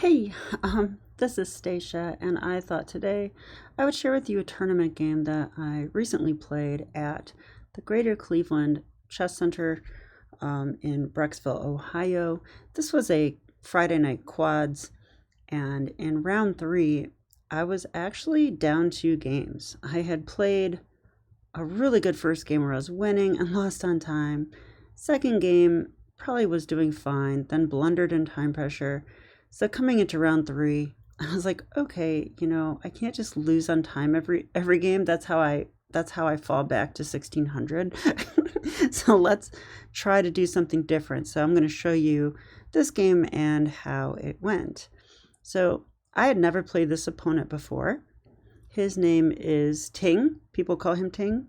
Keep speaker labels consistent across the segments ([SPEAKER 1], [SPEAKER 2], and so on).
[SPEAKER 1] Hey, this is Stacia, and I thought today I would share with you a tournament game that I recently played at the Greater Cleveland Chess Center in Brecksville, Ohio. This was a Friday night quads, and in round three, I was actually down two games. I had played a really good first game where I was winning and lost on time. Second game, probably was doing fine, then blundered in time pressure. So coming into round three, I was like, okay, I can't just lose on time every game. That's how I fall back to 1600. So let's try to do something different. So I'm going to show you this game and how it went. So I had never played this opponent before. His name is Ting. People call him Ting.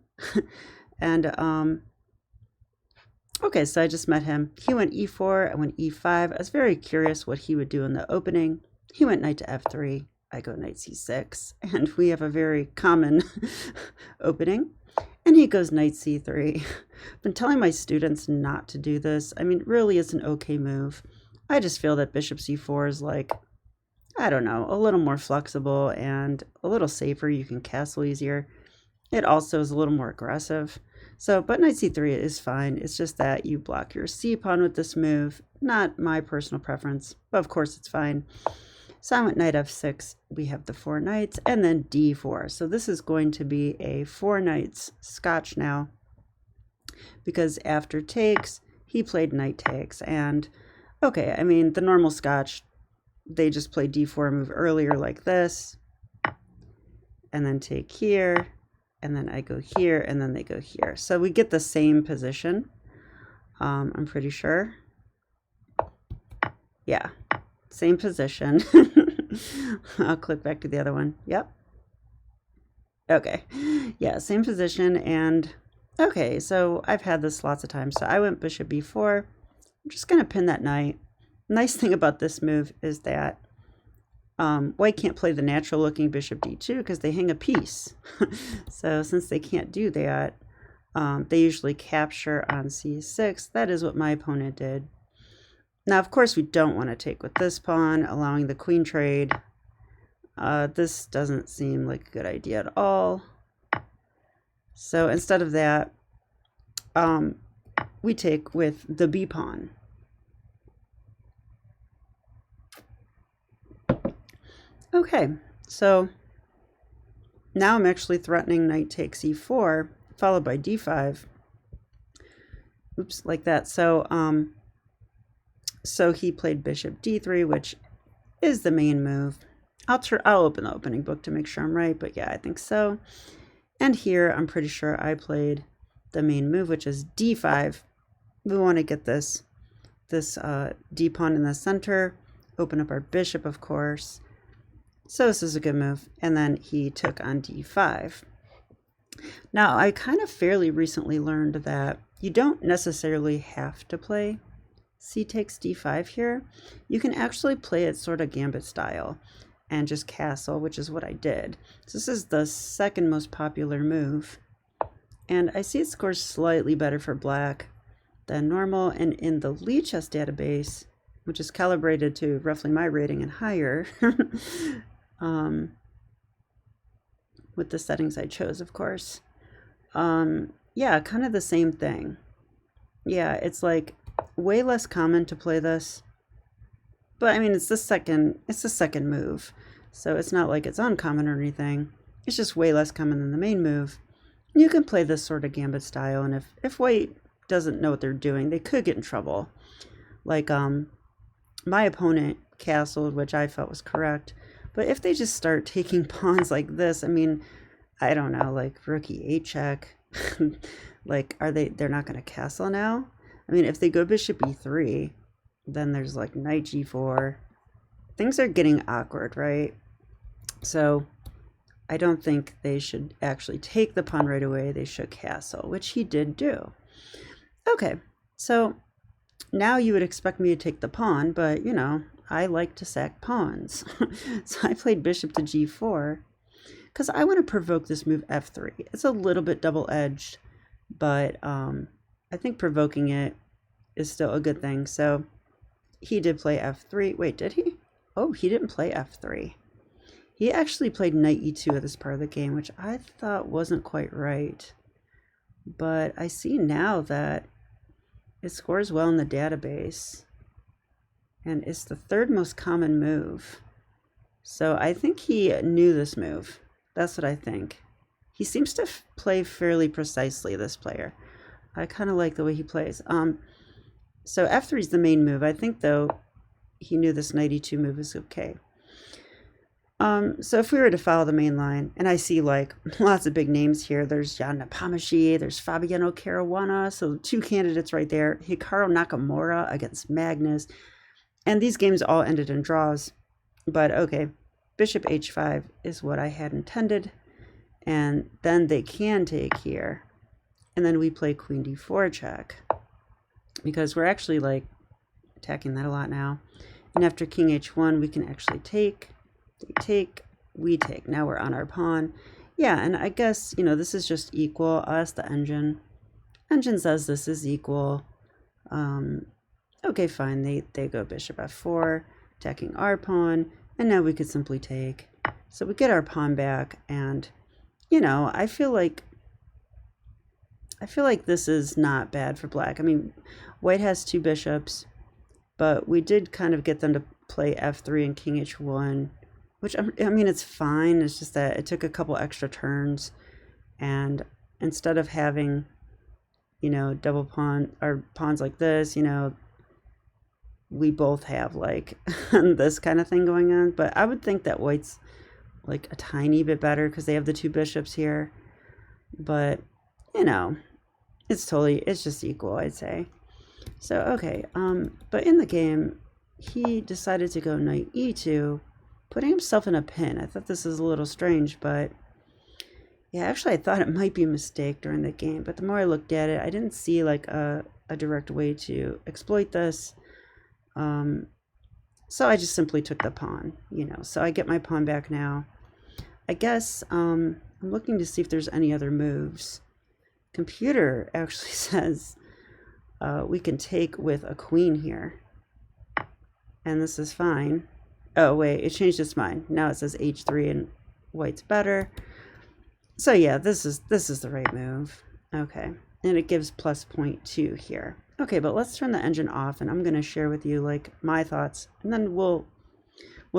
[SPEAKER 1] And okay, so I just met him. He went e4, I went e5. I was very curious what he would do in the opening. He went knight to f3. I go knight c6, and we have a very common opening. And he goes knight c3. I've been telling my students not to do this. I mean, really, it's an okay move. I just feel that bishop c4 is like, I don't know, a little more flexible and a little safer. You can castle easier. It also is a little more aggressive. So, but knight c3 is fine. It's just that you block your c pawn with this move. Not my personal preference, but of course it's fine. So I went knight f6. We have the four knights, and then d4. So this is going to be a four knights scotch now, because after takes, he played knight takes. And okay, I mean, the normal scotch, they just play d4 move earlier like this, and then take here, and then I go here, and then they go here. So we get the same position, I'm pretty sure. Yeah, same position. I'll click back to the other one. Yep. Okay, yeah, same position. And okay, so I've had this lots of times. So I went bishop b4. I'm just going to pin that knight. Nice thing about this move is that white can't play the natural looking bishop d2 because they hang a piece. So since they can't do that, they usually capture on c6. That is what my opponent did. Now, of course, we don't want to take with this pawn, allowing the queen trade. This doesn't seem like a good idea at all. So instead of that, we take with the b pawn. Okay, so now I'm actually threatening knight takes e4, followed by d5. Oops, like that. So he played bishop d3, which is the main move. I'll open the opening book to make sure I'm right, but yeah, I think so. And here, I'm pretty sure I played the main move, which is d5. We want to get this d pawn in the center, open up our bishop, of course. So this is a good move. And then he took on d5. Now, I kind of fairly recently learned that you don't necessarily have to play c takes d5 here. You can actually play it sort of gambit style and just castle, which is what I did. So this is the second most popular move. And I see it scores slightly better for black than normal. And in the Lichess database, which is calibrated to roughly my rating and higher, with the settings I chose, of course. Yeah, kind of the same thing. Yeah, it's like way less common to play this, but I mean, it's the second move, so it's not like it's uncommon or anything. It's just way less common than the main move. You can play this sort of gambit style, and if white doesn't know what they're doing, they could get in trouble. Like my opponent castled, which I felt was correct. But if they just start taking pawns like this, I mean, I don't know, like rookie 8 check, like they're not going to castle now? I mean, if they go bishop e3, then there's like knight g4. Things are getting awkward, right? So I don't think they should actually take the pawn right away. They should castle, which he did do. Okay, so now you would expect me to take the pawn, but I like to sack pawns. So I played bishop to g4 because I want to provoke this move f3. It's a little bit double-edged, but I think provoking it is still a good thing. So he did play f3. Wait, did he? Oh, he didn't play f3. He actually played knight e2 at this part of the game, which I thought wasn't quite right. But I see now that it scores well in the database. And it's the third most common move. So I think he knew this move. That's what I think. He seems to play fairly precisely, this player. I kind of like the way he plays. So f3 is the main move. I think, though, he knew this knight e2 move is okay. So if we were to follow the main line, and I see like lots of big names here, there's Jan Nepomniachtchi, there's Fabiano Caruana, so 2 candidates right there. Hikaru Nakamura against Magnus, and these games all ended in draws. But okay, bishop h5 is what I had intended, and then they can take here, and then we play queen d4 check, because we're actually like attacking that a lot now. And after king h1, we can actually take. They take, we take. Now we're on our pawn. Yeah, and I guess, you know, this is just equal. I'll ask the engine. Engine says this is equal. Okay, fine. They go bishop f4, attacking our pawn, and now we could simply take. So we get our pawn back, and, you know, I feel like this is not bad for black. I mean, white has 2 bishops, but we did kind of get them to play f3 and king h1. Which, I mean, it's fine. It's just that it took a couple extra turns. And instead of having, you know, double pawn or pawns like this, you know, we both have like this kind of thing going on. But I would think that white's like a tiny bit better because they have the 2 bishops here. But, you know, it's just equal, I'd say. So, okay. But in the game, he decided to go knight e2. Putting himself in a pin. I thought this was a little strange, but yeah, actually I thought it might be a mistake during the game, but the more I looked at it, I didn't see like a direct way to exploit this. So I just simply took the pawn, you know, so I get my pawn back now. I guess I'm looking to see if there's any other moves. Computer actually says we can take with a queen here, and this is fine. Oh, wait, it changed its mind. Now it says h3 and white's better. So yeah, this is the right move. Okay, and it gives plus 0.2 here. Okay, but let's turn the engine off, and I'm going to share with you like my thoughts, and then we'll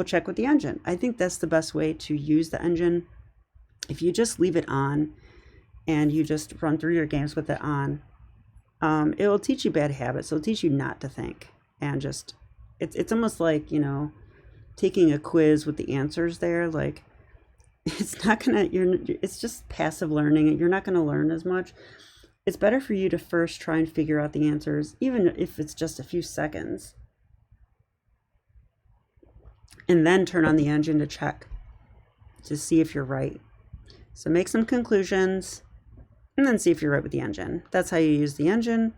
[SPEAKER 1] check with the engine. I think that's the best way to use the engine. If you just leave it on and you just run through your games with it on, it will teach you bad habits. It'll teach you not to think, and just it's almost like, you know, taking a quiz with the answers there. Like, it's not gonna, it's just passive learning. You're not gonna learn as much. It's better for you to first try and figure out the answers, even if it's just a few seconds, and then turn on the engine to check to see if you're right. So make some conclusions and then see if you're right with the engine. That's how you use the engine.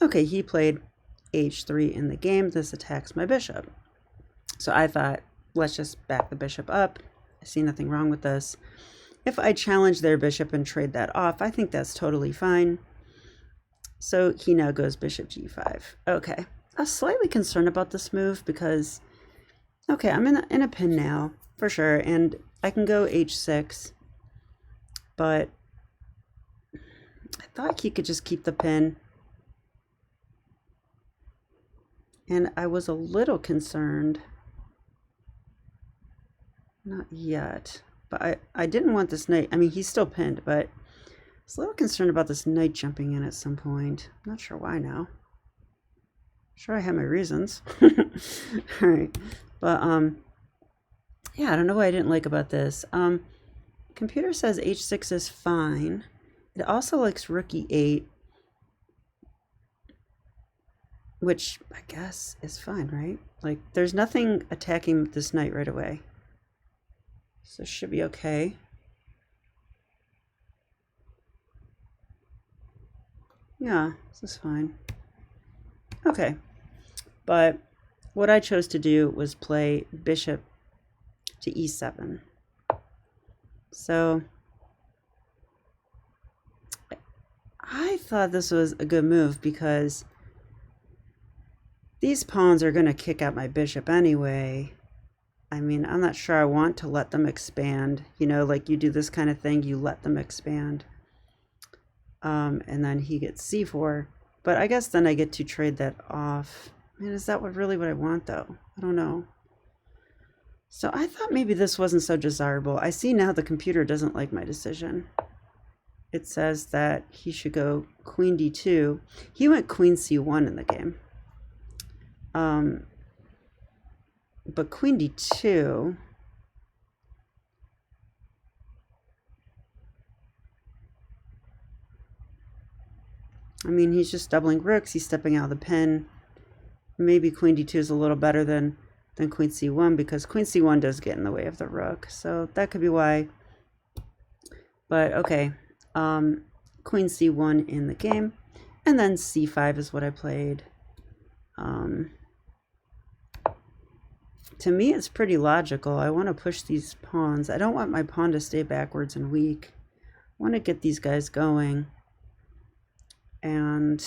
[SPEAKER 1] Okay, he played h3 in the game. This attacks my bishop. So I thought, let's just back the bishop up. I see nothing wrong with this. If I challenge their bishop and trade that off, I think that's totally fine. So he now goes bishop g5. Okay, I was slightly concerned about this move because, okay, I'm in a pin now, for sure, and I can go h6, but I thought he could just keep the pin. And I was a little concerned. Not yet. But I didn't want this knight. I mean, he's still pinned, but I was a little concerned about this knight jumping in at some point. I'm not sure why now. Sure, I have my reasons. All right. But, yeah, I don't know what I didn't like about this. Computer says h6 is fine. It also likes rook e8. Which I guess is fine, right? Like, there's nothing attacking this knight right away. So it should be okay. Yeah, this is fine. Okay. But what I chose to do was play bishop to e7. So I thought this was a good move because These pawns are going to kick out my bishop anyway. I mean, I'm not sure I want to let them expand. You know, like you do this kind of thing, you let them expand. And then he gets c4. But I guess then I get to trade that off. Man, is that really what I want, though? I don't know. So I thought maybe this wasn't so desirable. I see now the computer doesn't like my decision. It says that he should go queen d2. He went queen c1 in the game. But queen d2... I mean, he's just doubling rooks. He's stepping out of the pin. Maybe queen d2 is a little better than queen c1 because queen c1 does get in the way of the rook. So that could be why. But okay, queen c1 in the game. And then c5 is what I played. To me, it's pretty logical. I want to push these pawns. I don't want my pawn to stay backwards and weak. I want to get these guys going. And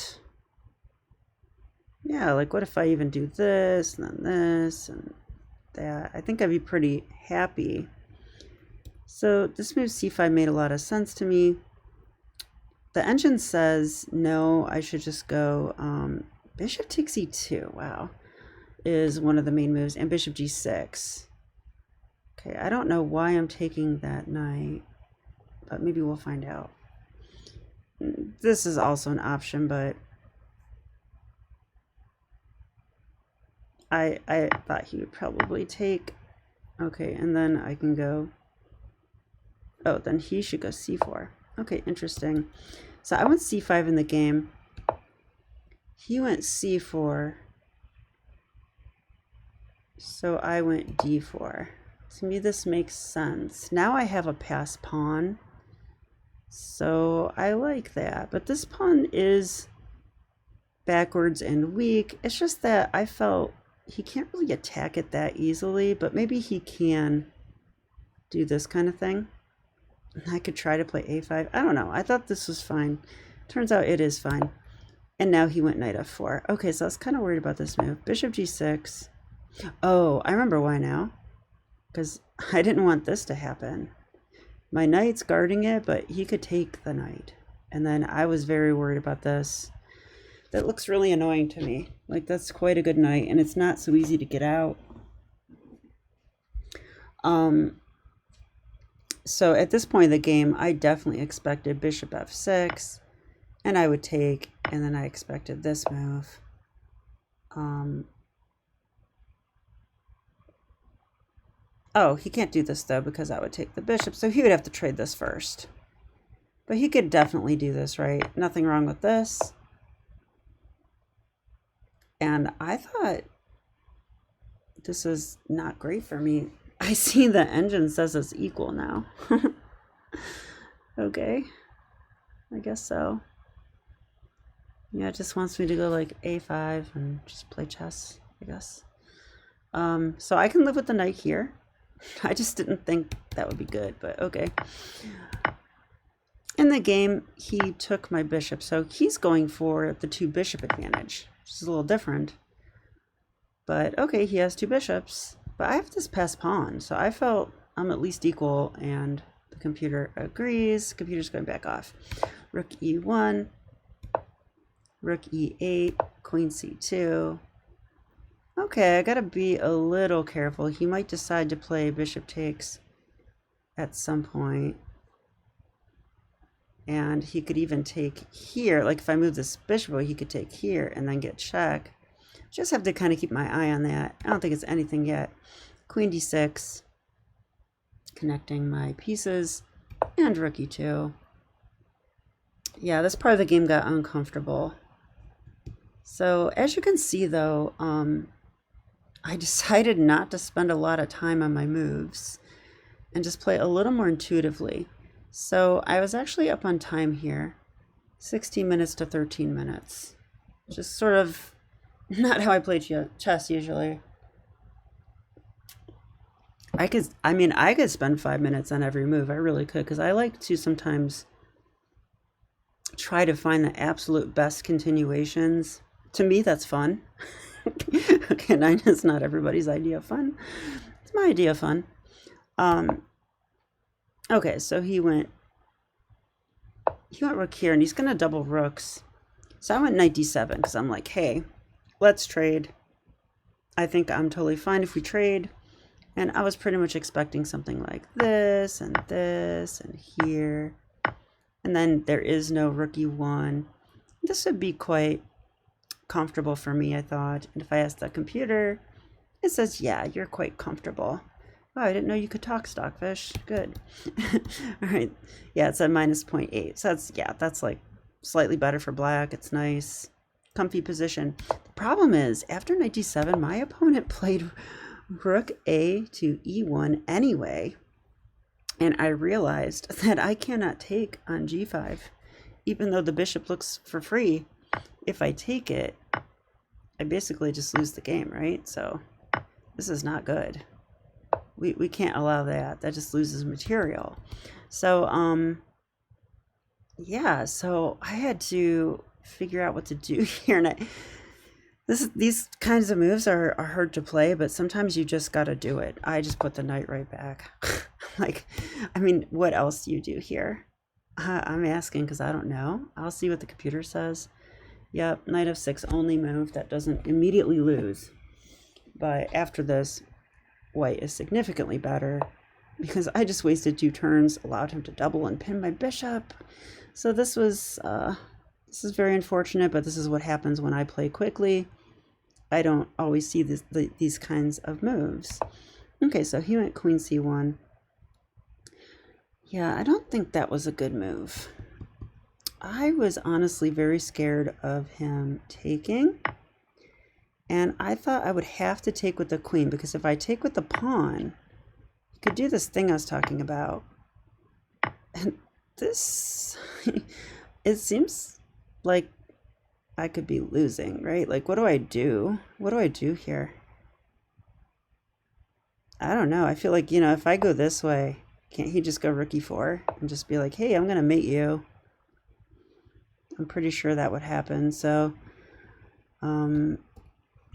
[SPEAKER 1] yeah, like what if I even do this and then this and that? I think I'd be pretty happy. So this move c5 made a lot of sense to me. The engine says no, I should just go bishop takes e2. Wow, is one of the main moves, and bishop g6. Okay, I don't know why I'm taking that knight, but maybe we'll find out. This is also an option, but I thought he would probably take. Okay, and then I can go. Oh, then he should go c4. Okay, interesting. So I went c5 in the game. He went c4. So I went d4. To me, this makes sense. Now I have a passed pawn. So I like that. But this pawn is backwards and weak. It's just that I felt he can't really attack it that easily, but maybe he can do this kind of thing. I could try to play a5. I don't know. I thought this was fine. Turns out it is fine. And now he went knight f4. Okay, so I was kind of worried about this move. Bishop g6. Oh, I remember why now. Because I didn't want this to happen. My knight's guarding it, but he could take the knight. And then I was very worried about this. That looks really annoying to me. Like, that's quite a good knight, and it's not so easy to get out. So at this point in the game, I definitely expected bishop f6, and I would take, and then I expected this move. Oh, he can't do this, though, because I would take the bishop, so he would have to trade this first. But he could definitely do this, right? Nothing wrong with this. And I thought this is not great for me. I see the engine says it's equal now. Okay, I guess so. Yeah, it just wants me to go like a5 and just play chess, I guess. So I can live with the knight here. I just didn't think that would be good, but okay. In the game, he took my bishop, so he's going for the two bishop advantage, which is a little different. But okay, he has two bishops. But I have this passed pawn, so I felt I'm at least equal, and the computer agrees. Computer's going back off. Rook e1, rook e8, queen c2. Okay, I gotta be a little careful. He might decide to play bishop takes at some point. And he could even take here. Like if I move this bishop, he could take here and then get check. Just have to kind of keep my eye on that. I don't think it's anything yet. Queen d6. Connecting my pieces. And rook e2. Yeah, this part of the game got uncomfortable. So as you can see though, I decided not to spend a lot of time on my moves and just play a little more intuitively. So I was actually up on time here, 16 minutes to 13 minutes. Just sort of not how I play chess usually. I could spend 5 minutes on every move. I really could, because I like to sometimes try to find the absolute best continuations. To me, that's fun. Okay, 9 is not everybody's idea of fun. It's my idea of fun. Okay, so he went rook here, and he's gonna double rooks. So I went knight d7 because I'm like, hey, let's trade. I think I'm totally fine if we trade. And I was pretty much expecting something like this and here. And then there is no rook e1. This would be quite comfortable for me, I thought. And if I ask the computer, it says, yeah, you're quite comfortable. Oh, I didn't know you could talk, Stockfish. Good. All right. Yeah, it said minus 0.8. So that's like slightly better for black. It's nice. Comfy position. The problem is, after knight d7, my opponent played rook a to e1 anyway. And I realized that I cannot take on g5, even though the bishop looks for free. If I take it, I basically just lose the game, right? So this is not good. We can't allow that. That just loses material. So, yeah, so I had to figure out what to do here. And these kinds of moves are hard to play, but sometimes you just got to do it. I just put the knight right back. Like, I mean, what else do you do here? I'm asking because I don't know. I'll see what the computer says. Yep, knight f6 only move that doesn't immediately lose. But after this, white is significantly better because I just wasted 2 turns, allowed him to double and pin my bishop. So this is very unfortunate, but this is what happens when I play quickly. I don't always see these kinds of moves. Okay, so he went queen c1. Yeah, I don't think that was a good move. I was honestly very scared of him taking. And I thought I would have to take with the queen, because if I take with the pawn, he could do this thing I was talking about. And this, it seems like I could be losing, right? Like, what do I do? What do I do here? I don't know. I feel like, if I go this way, can't he just go rook e4 and just be like, hey, I'm going to mate you? I'm pretty sure that would happen. So, and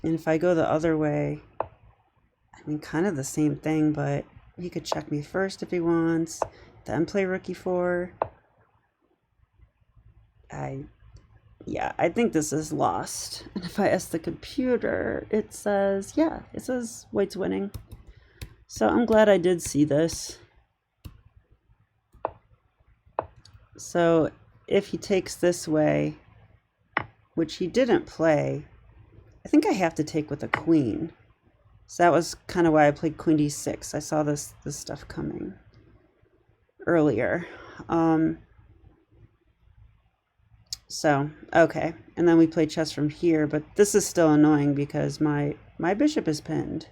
[SPEAKER 1] if I go the other way, I mean, kind of the same thing, but he could check me first if he wants, then play rook e4. Yeah, I think this is lost. And if I ask the computer, it says white's winning. So I'm glad I did see this. So if he takes this way, which he didn't play, I think I have to take with a queen. So that was kind of why I played queen d6. I saw this stuff coming earlier. So, okay. And then we play chess from here, but this is still annoying because my bishop is pinned.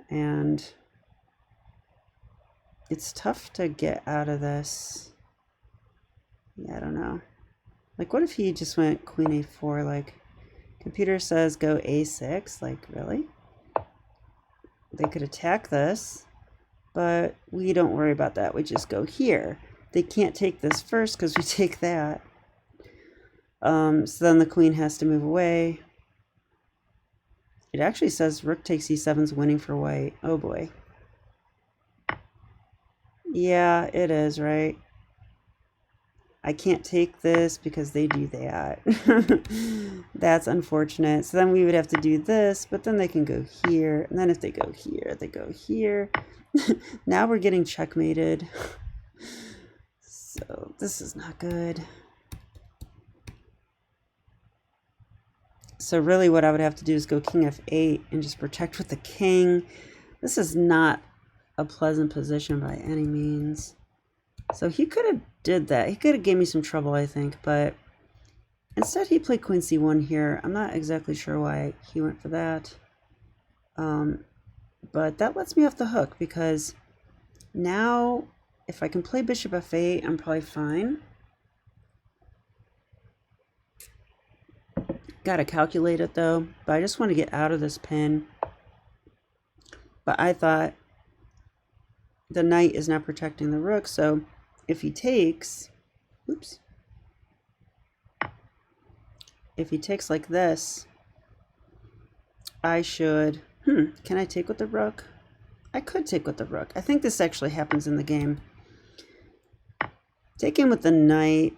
[SPEAKER 1] And it's tough to get out of this. Yeah, I don't know. Like, what if he just went queen a4? Like, computer says go a6. Like, really? They could attack this, but we don't worry about that. We just go here. They can't take this first because we take that. So then the queen has to move away. It actually says rook takes e7's winning for white. Oh boy. Yeah, it is, right? I can't take this because they do that. That's unfortunate. So then we would have to do this, but then they can go here. And then if they go here, they go here. Now we're getting checkmated. So this is not good. So really what I would have to do is go king f8 and just protect with the king. This is not a pleasant position by any means. So he could have did that. He could have gave me some trouble, I think, but instead he played queen c1 here. I'm not exactly sure why he went for that. But that lets me off the hook because now if I can play bishop f8, I'm probably fine. Got to calculate it though, but I just want to get out of this pin. But I thought the knight is not protecting the rook, so if he takes, if he takes like this, I should... can I take with the rook? I could take with the rook. I think this actually happens in the game. Taking with the knight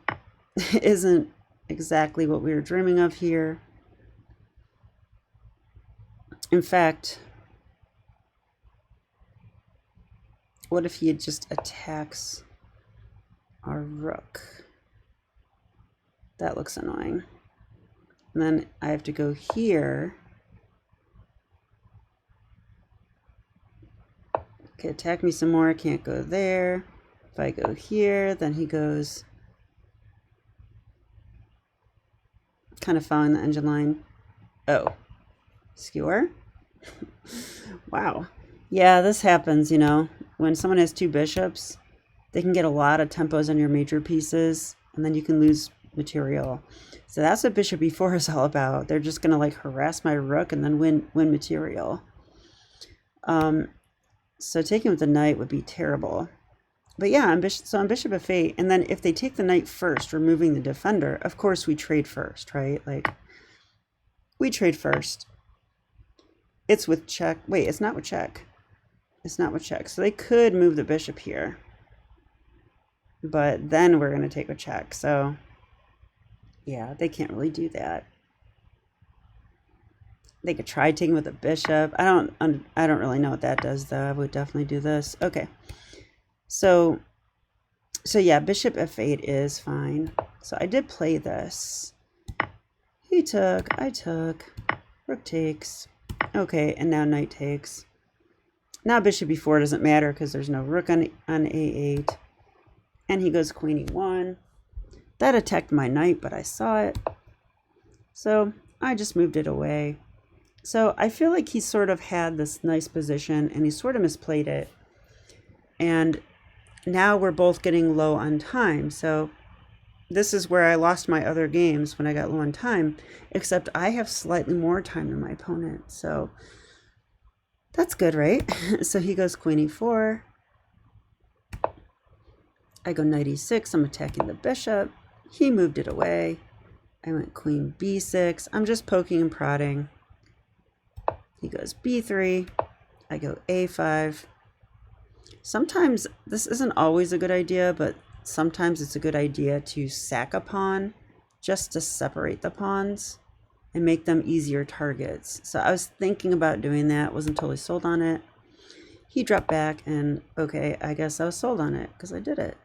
[SPEAKER 1] isn't exactly what we were dreaming of here. In fact, what if he just attacks our rook? That looks annoying. And then I have to go here. Okay, attack me some more. I can't go there. If I go here, then he goes kind of following the engine line. Oh, skewer? Wow. Yeah, this happens, you know. When someone has two bishops, they can get a lot of tempos on your major pieces, and then you can lose material. So that's what bishop e4 is all about. They're just going to like harass my rook and then win material. So taking with the knight would be terrible. But yeah, on bishop f8, and then if they take the knight first, removing the defender, of course we trade first, right? Like, we trade first. It's with check. Wait, it's not with check. It's not with check. So they could move the bishop here. But then we're going to take a check. So yeah, they can't really do that. They could try taking with a bishop. I don't really know what that does though. I would definitely do this. Okay. So yeah, bishop f8 is fine. So I did play this. He took, I took, rook takes. Okay, and now knight takes. Now bishop e4 doesn't matter because there's no rook on a8. And he goes queen e1. That attacked my knight, but I saw it. So I just moved it away. So I feel like he sort of had this nice position and he sort of misplayed it. And now we're both getting low on time. So this is where I lost my other games when I got low on time, except I have slightly more time than my opponent. So that's good, right? So he goes queen e4. I go knight e6. I'm attacking the bishop. He moved it away. I went queen b6. I'm just poking and prodding. He goes b3. I go a5. Sometimes this isn't always a good idea, but sometimes it's a good idea to sack a pawn just to separate the pawns and make them easier targets. So I was thinking about doing that, wasn't totally sold on it. He dropped back and okay, I guess I was sold on it because I did it.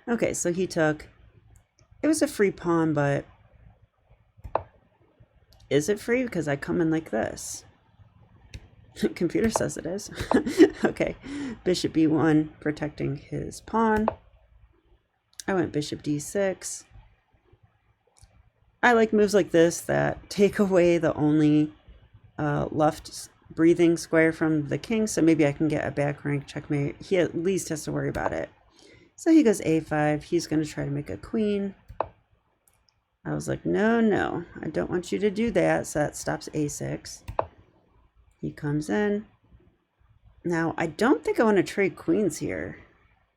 [SPEAKER 1] Okay, so he took, it was a free pawn, but is it free? Because I come in like this. Computer says it is. Okay, bishop b1, protecting his pawn. I went bishop d6. I like moves like this that take away the only left breathing square from the king, so maybe I can get a back rank checkmate. He at least has to worry about it. So he goes a5. He's going to try to make a queen. I was like, no, I don't want you to do that. So that stops a6. He comes in. Now, I don't think I want to trade queens here,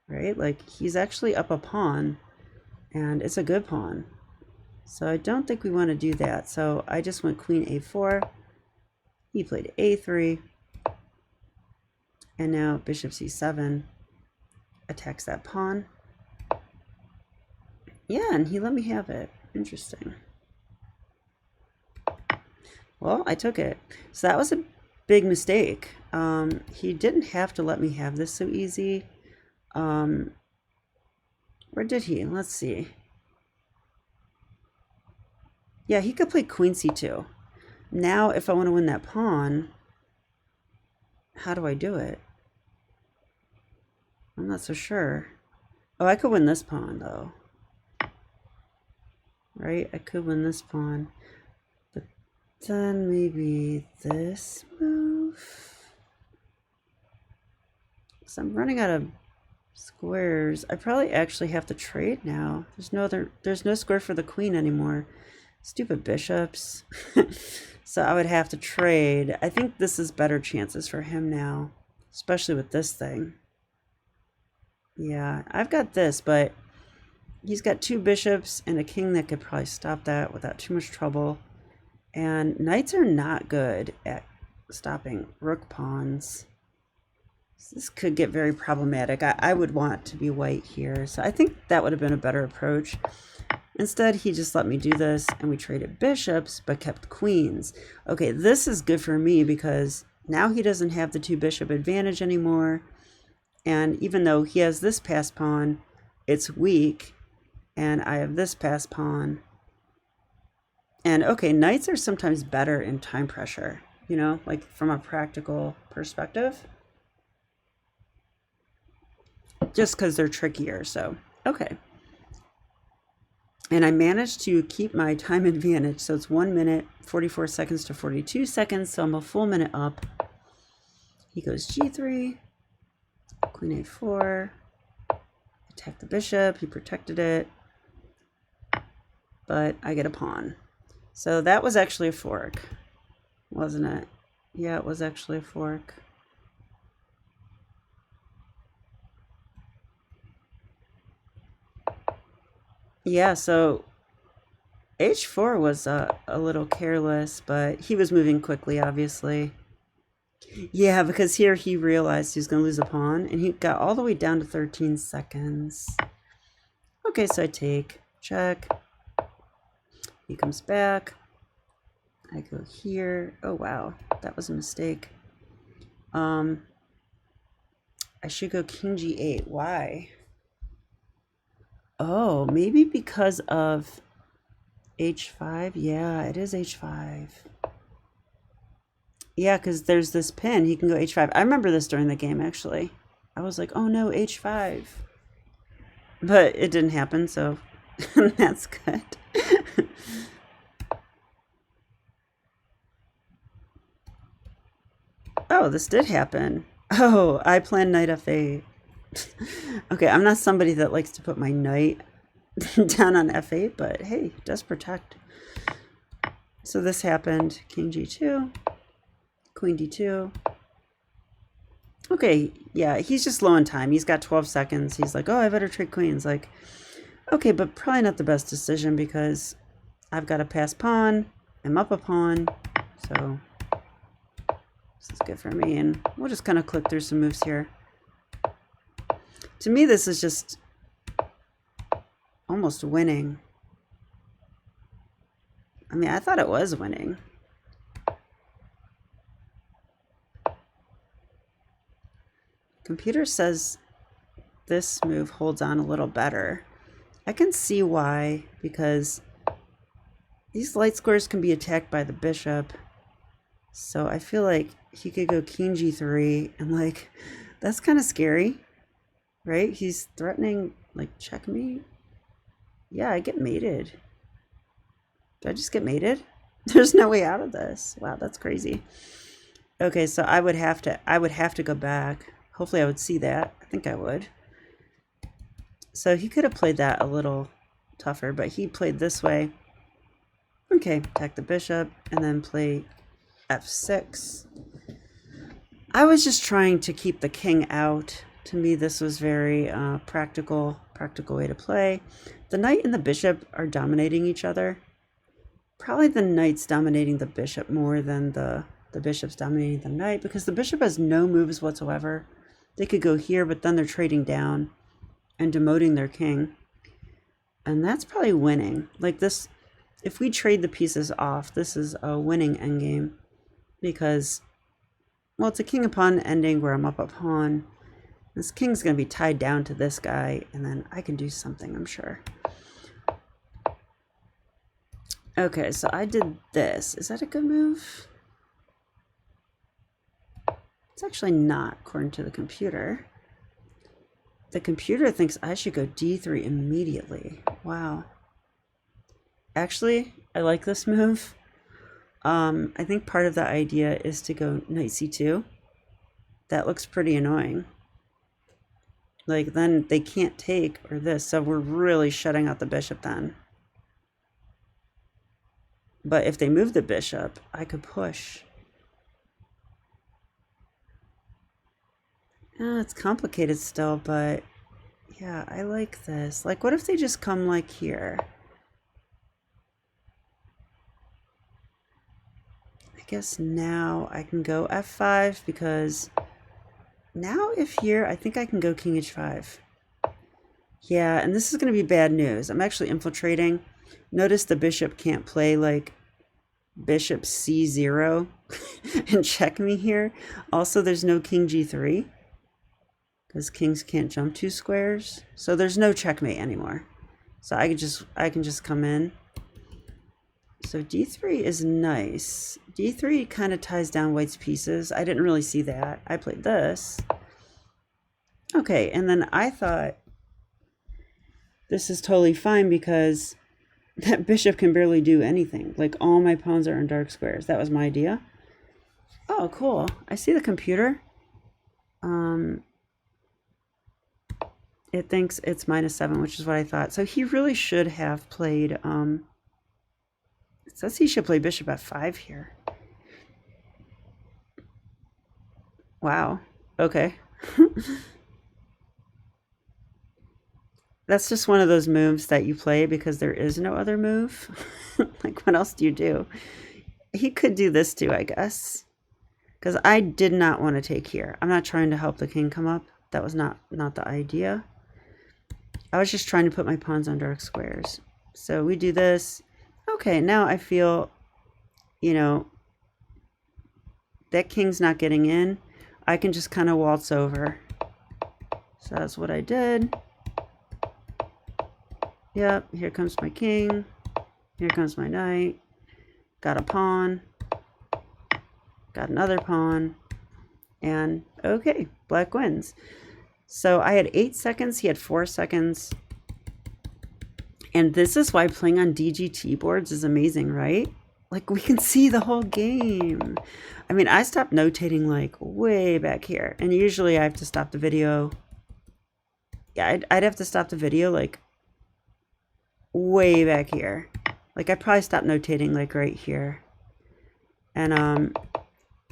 [SPEAKER 1] right? Like, he's actually up a pawn, and it's a good pawn. So I don't think we want to do that. So I just went queen a4. He played a3. And now bishop c7 attacks that pawn. Yeah, and he let me have it. Interesting. Well, I took it. So that was a big mistake. He didn't have to let me have this so easy. Where did he? Let's see. Yeah, he could play queen c2. Now, if I want to win that pawn, how do I do it? I'm not so sure. Oh, I could win this pawn, though. Right? I could win this pawn. But then maybe this move? So I'm running out of squares. I probably actually have to trade now. There's no square for the queen anymore. Stupid bishops. So I would have to trade. I think this is better chances for him now, especially with this thing. Yeah, I've got this, but he's got two bishops and a king that could probably stop that without too much trouble. And knights are not good at stopping rook pawns. This could get very problematic. I would want to be white here. So I think that would have been a better approach. Instead, he just let me do this and we traded bishops, but kept queens. Okay, this is good for me because now he doesn't have the 2 bishop advantage anymore. And even though he has this passed pawn, it's weak. And I have this passed pawn. And okay, knights are sometimes better in time pressure, you know, like from a practical perspective. Just because they're trickier, so, okay. And I managed to keep my time advantage, so it's 1 minute, 44 seconds to 42 seconds, so I'm a full minute up. He goes g3, queen a4, attack the bishop, he protected it, but I get a pawn. So that was actually a fork, wasn't it? Yeah, it was actually a fork. Yeah, so h4 was a little careless, but he was moving quickly, obviously. Yeah, because here he realized he was going to lose a pawn, and he got all the way down to 13 seconds. Okay, so I take, check. He comes back. I go here. Oh, wow, that was a mistake. I should go king g8. Why? Oh, maybe because of h5? Yeah, it is h5. Yeah, because there's this pin. He can go h5. I remember this during the game, actually. I was like, oh no, h5. But it didn't happen, so that's good. Oh, this did happen. Oh, I planned knight f8. Okay, I'm not somebody that likes to put my knight down on f8, but hey, it does protect. So this happened. King g2, queen d2. Okay, yeah, he's just low on time. He's got 12 seconds. He's like, oh, I better trade queens. Like, okay, but probably not the best decision because I've got a pass pawn. I'm up a pawn, so this is good for me. And we'll just kind of click through some moves here. To me, this is just almost winning. I mean, I thought it was winning. Computer says this move holds on a little better. I can see why, because these light squares can be attacked by the bishop. So I feel like he could go king g3 and like, that's kind of scary, right? He's threatening like checkmate. Yeah, I get mated. Do I just get mated? There's no way out of this. Wow, that's crazy. Okay, so I would have to go back. Hopefully I would see that. I think I would. So he could have played that a little tougher, but he played this way. Okay, attack the bishop and then play f6. I was just trying to keep the king out. To me, this was very practical way to play. The knight and the bishop are dominating each other. Probably the knight's dominating the bishop more than the bishop's dominating the knight, because the bishop has no moves whatsoever. They could go here, but then they're trading down and demoting their king. And that's probably winning. Like this, if we trade the pieces off, this is a winning endgame. Because, well, it's a king and pawn ending where I'm up a pawn. This king's going to be tied down to this guy, and then I can do something, I'm sure. Okay, so I did this. Is that a good move? It's actually not, according to the computer. The computer thinks I should go d3 immediately. Wow. Actually, I like this move. I think part of the idea is to go knight c2. That looks pretty annoying. Like, then they can't take or this, so we're really shutting out the bishop then. But if they move the bishop, I could push. It's complicated still, but yeah, I like this. Like, what if they just come like here? guess now I can go f5 because now if here, I think I can go king h5. Yeah, and this is going to be bad news. I'm actually infiltrating. Notice the bishop can't play like bishop c0 and check me here. Also, there's no king g3 because kings can't jump 2 squares. So there's no checkmate anymore. So I can just come in. So d3 is nice. d3 kind of ties down white's pieces. I didn't really see that. I played this. Okay, and then I thought this is totally fine because that bishop can barely do anything. Like all my pawns are in dark squares. That was my idea. Oh, cool. I see the computer. It thinks it's -7, which is what I thought. So he really should have played, it says he should play bishop f5 here. Wow. Okay. That's just one of those moves that you play because there is no other move. Like, what else do you do? He could do this too, I guess. Because I did not want to take here. I'm not trying to help the king come up. That was not the idea. I was just trying to put my pawns on dark squares. So we do this. Okay, now I feel, you know, that king's not getting in. I can just kind of waltz over. So that's what I did. Yep, here comes my king. Here comes my knight. Got a pawn. Got another pawn. And okay, black wins. So I had 8 seconds. He had 4 seconds. And this is why playing on DGT boards is amazing, right? Like, we can see the whole game. I mean, I stopped notating like way back here. And usually I have to stop the video. Yeah, I'd have to stop the video like way back here. Like, I probably stopped notating like right here. And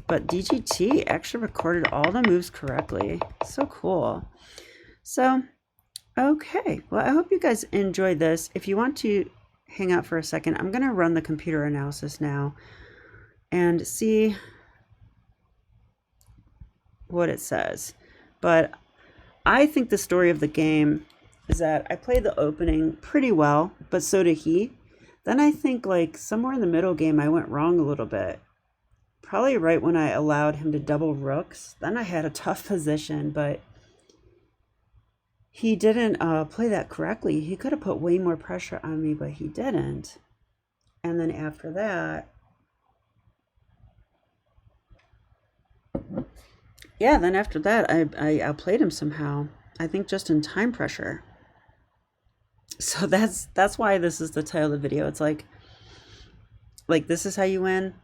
[SPEAKER 1] but DGT actually recorded all the moves correctly. So cool. So okay, well, I hope you guys enjoyed this. If you want to hang out for a second, I'm going to run the computer analysis now and see what it says. But I think the story of the game is that I played the opening pretty well, but so did he. Then I think like somewhere in the middle game I went wrong a little bit. Probably right when I allowed him to double rooks. Then I had a tough position, but he didn't play that correctly. He could have put way more pressure on me, but he didn't. And then after that, yeah, then after that, I outplayed him somehow. I think just in time pressure. So that's why this is the title of the video. It's like this is how you win.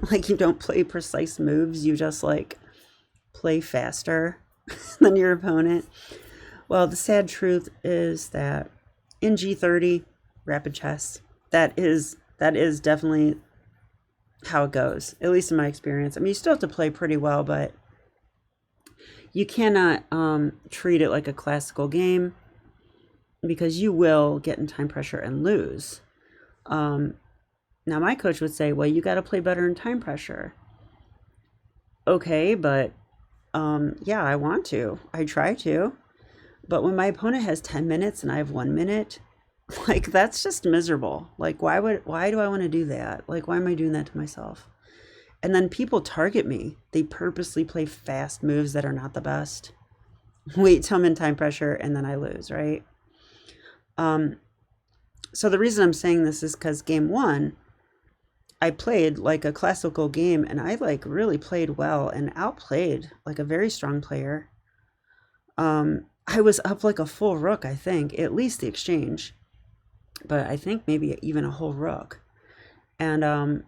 [SPEAKER 1] Like, you don't play precise moves, you just like play faster than your opponent. Well, the sad truth is that in G30 rapid chess, that is definitely how it goes, at least in my experience. I mean, you still have to play pretty well, but you cannot treat it like a classical game because you will get in time pressure and lose. Now, my coach would say, well, you got to play better in time pressure. Okay, but yeah, I want to. I try to. But when my opponent has 10 minutes and I have 1 minute, like, that's just miserable. Like, why do I want to do that? Like, why am I doing that to myself? And then people target me. They purposely play fast moves that are not the best. Wait till I'm in time pressure and then I lose, right? So the reason I'm saying this is because game 1, I played like a classical game and I like really played well and outplayed like a very strong player. I was up like a full rook, I think, at least the exchange, but I think maybe even a whole rook. And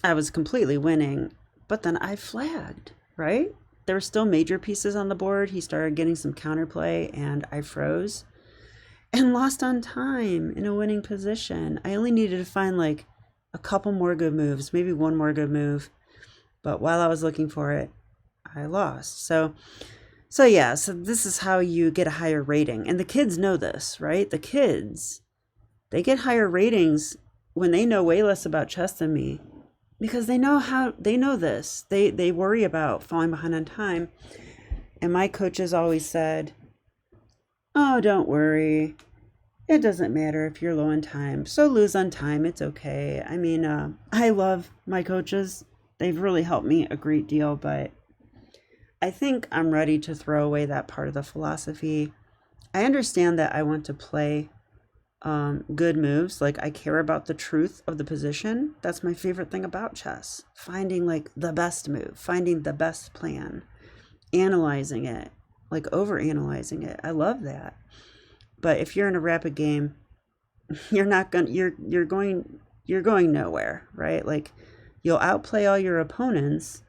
[SPEAKER 1] I was completely winning, but then I flagged, right? There were still major pieces on the board. He started getting some counterplay and I froze and lost on time in a winning position. I only needed to find like a couple more good moves, maybe one more good move. But while I was looking for it, I lost. So yeah, so this is how you get a higher rating. And the kids know this, right? The kids, they get higher ratings when they know way less about chess than me. because they know this. They worry about falling behind on time. And my coaches always said, oh, don't worry. It doesn't matter if you're low on time. So lose on time. It's okay. I mean, I love my coaches. They've really helped me a great deal, but I think I'm ready to throw away that part of the philosophy. I understand that I want to play good moves. Like, I care about the truth of the position. That's my favorite thing about chess. Finding like the best move, finding the best plan, analyzing it, like over analyzing it. I love that. But if you're in a rapid game, you're going nowhere, right? Like, you'll outplay all your opponents,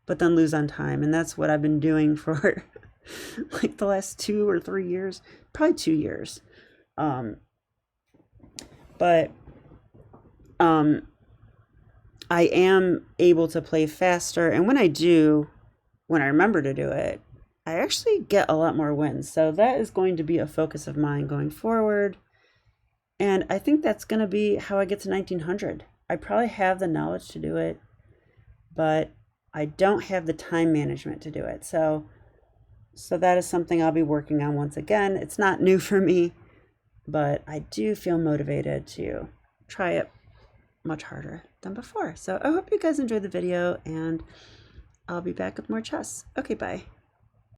[SPEAKER 1] but then lose on time. And that's what I've been doing for like the last 2 or 3 years, probably 2 years. But I am able to play faster. And when I remember to do it, I actually get a lot more wins. So that is going to be a focus of mine going forward. And I think that's going to be how I get to 1900. I probably have the knowledge to do it, but I don't have the time management to do it. So that is something I'll be working on once again. It's not new for me, but I do feel motivated to try it much harder than before. So I hope you guys enjoyed the video, and I'll be back with more chess. Okay, bye.